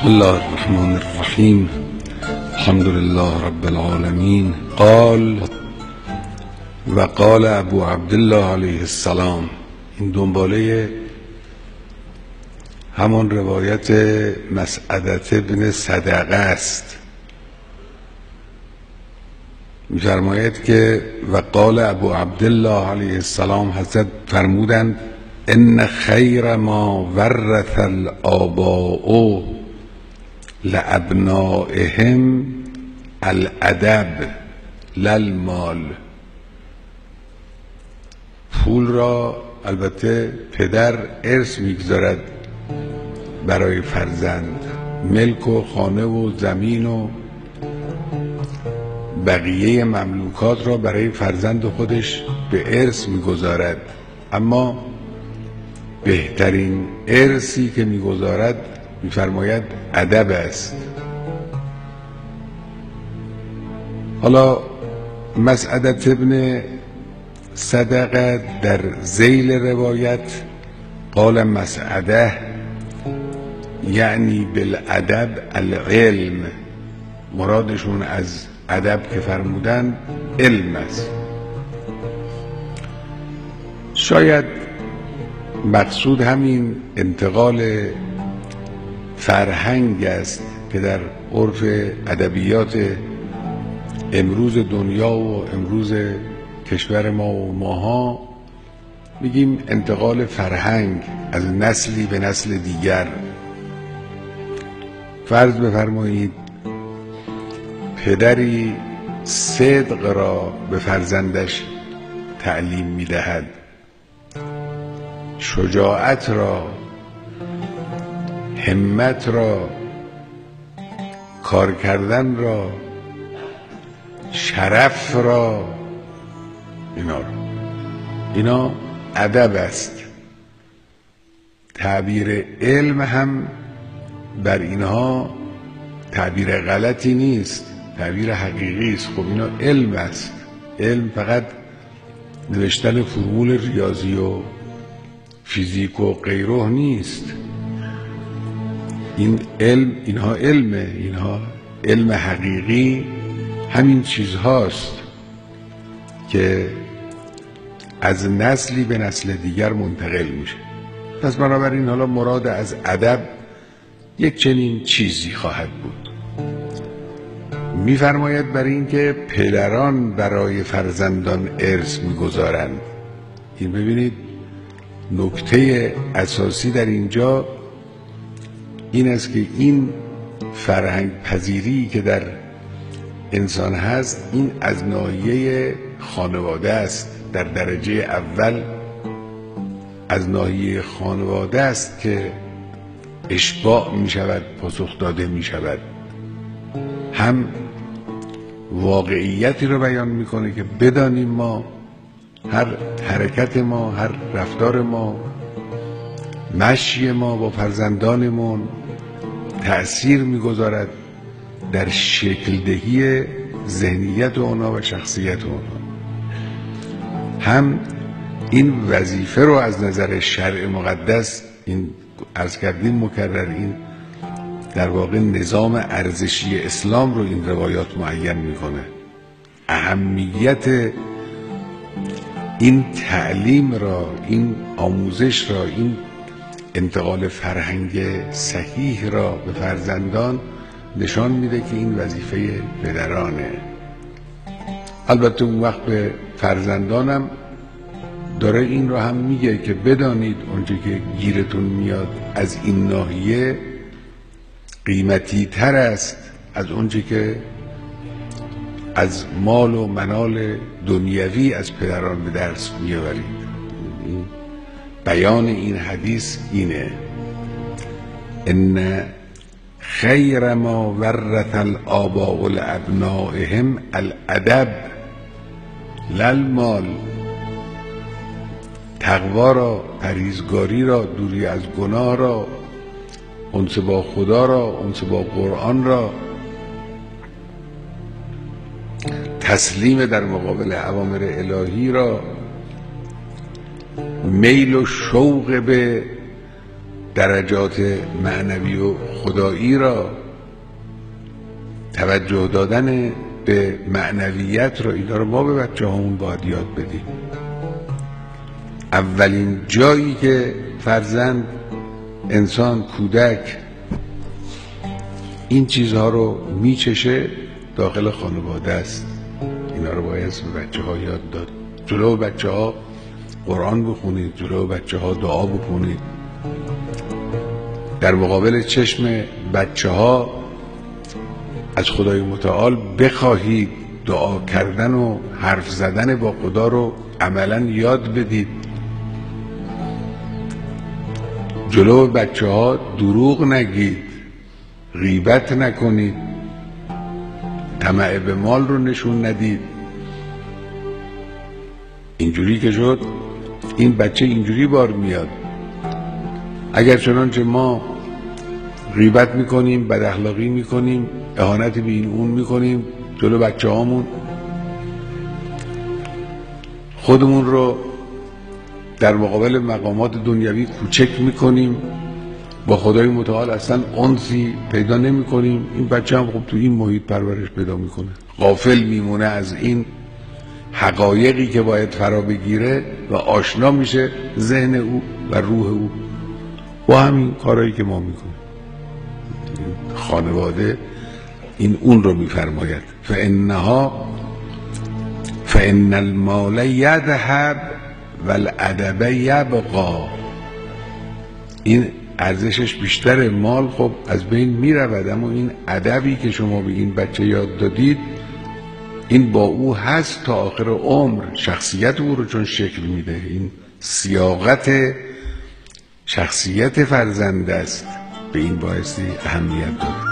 بسم الله الرحمن الرحیم. الحمد لله رب العالمین. قال ابو عبدالله علیه السلام. این دنباله همان روایت مسعدة بن صدقه است. می‌فرماید که وقال ابو عبدالله علیه السلام، حضرت فرمودند ان خیر ما ورث الآباء لابنائهم الادب لا المال. پول را البته پدر ارث میگذارد برای فرزند، ملک و خانه و زمین و بقیه مملوکات را برای فرزند خودش به ارث میگذارد، اما بهترین ارثی که میگذارد میفرماید ادب است. حالا مسعدة بن صدقه در ذیل روایت قال مسعده یعنی بالادب العلم، مرادشون از ادب که فرمودن علم است. شاید مقصود همین انتقال فرهنگ است که در عرف ادبیات امروز دنیا و امروز کشور ما و ماها میگیم انتقال فرهنگ از نسلی به نسل دیگر. فرض بفرمایید پدری صدق را به فرزندش تعلیم میدهد، شجاعت را، همت را، کار کردن را، شرف را، اینا ادب است. تعبیر علم هم بر اینها تعبیر غلطی نیست، تعبیر حقیقی است. خب اینا علم است. علم فقط نوشتن فرمول ریاضی و فیزیک و غیره نیست. این علم، اینها علمه، اینها علم حقیقی همین چیزهاست که از نسلی به نسل دیگر منتقل میشه. پس بنابراین حالا مراد از ادب یک چنین چیزی خواهد بود. میفرماید برای اینکه پدران برای فرزندان ارث میگذارند. این ببینید نکته اساسی در اینجا این است که این فرهنگ پذیری که در انسان هست، این از ناحیه خانواده است. در درجه اول از ناحیه خانواده است که اشباع می شود، پاسخ داده می شود. هم واقعیتی رو بیان میکنه که بدانیم ما هر حرکت ما، هر رفتار ما، مشی ما با فرزندانمون تأثیر میگذارد در شکل دهی ذهنیت اونا و شخصیت اونا. هم این وظیفه رو از نظر شرع مقدس، این عرض کردیم مکرر، این در واقع نظام ارزشی اسلام رو این روایات معین میکنه. اهمیت این تعلیم را، این آموزش را، این انتقال فرهنگ صحیح را به فرزندان نشان میده که این وظیفه پدرانه. البته اون وقت به فرزندانم داره این را هم میگه که بدانید اونچه که گیرتون میاد از این ناحیه قیمتی تر است از اونچه که از مال و منال دنیوی از پدران به درس میآورید. بیان این حدیث اینه: ان خیر ما ورث الآباء لابنائهم الادب لا المال. تقوا را، پرهیزگاری را، دوری از گناه را، انس با خدا را، انس با قرآن را، تسلیم در مقابل اوامر الهی را، میل و شوق به درجات معنوی و خدایی را، توجه دادن به معنویت را، اینا رو ما به بچه هامون باید یاد بدیم. اولین جایی که فرزند، انسان، کودک این چیزها رو میچشه داخل خانواده است. اینا رو باید به بچه ها یاد داد. جلو بچه ها قرآن بخونید، جلو بچه ها دعا بکنید، در مقابل چشم بچه ها از خدای متعال بخواهید دعا کردن و حرف زدن با خدا رو عملا یاد بدید. جلو بچه ها دروغ نگید، غیبت نکنید، طمع به مال رو نشون ندید. اینجوری که شد این بچه اینجوری بار میاد. اگر چنانچه ما غیبت میکنیم، بد اخلاقی میکنیم، اهانت به این اون میکنیم جلو بچه هامون، خودمون رو در مقابل مقامات دنیوی کوچک میکنیم، با خدای متعال اصلا انسی پیدا نمیکنیم، این بچه هم خب تو این محیط پرورش پیدا میکنه، غافل میمونه از این حقایقی که باید فرا بگیره و آشنا میشه ذهن او و روح او با همین کارهایی که ما میکنیم. خانواده این اون رو میفرماید فإن المال یذهب والادب یبقی. این ارزشش بیشتر، مال خب از بین میرود، اما این ادبی که شما به این بچه یاد دادید این با او هست تا آخر عمر، شخصیت او رو چون شکل میده. این سیاقت شخصیت فرزند است، به این بایستی اهمیت داد.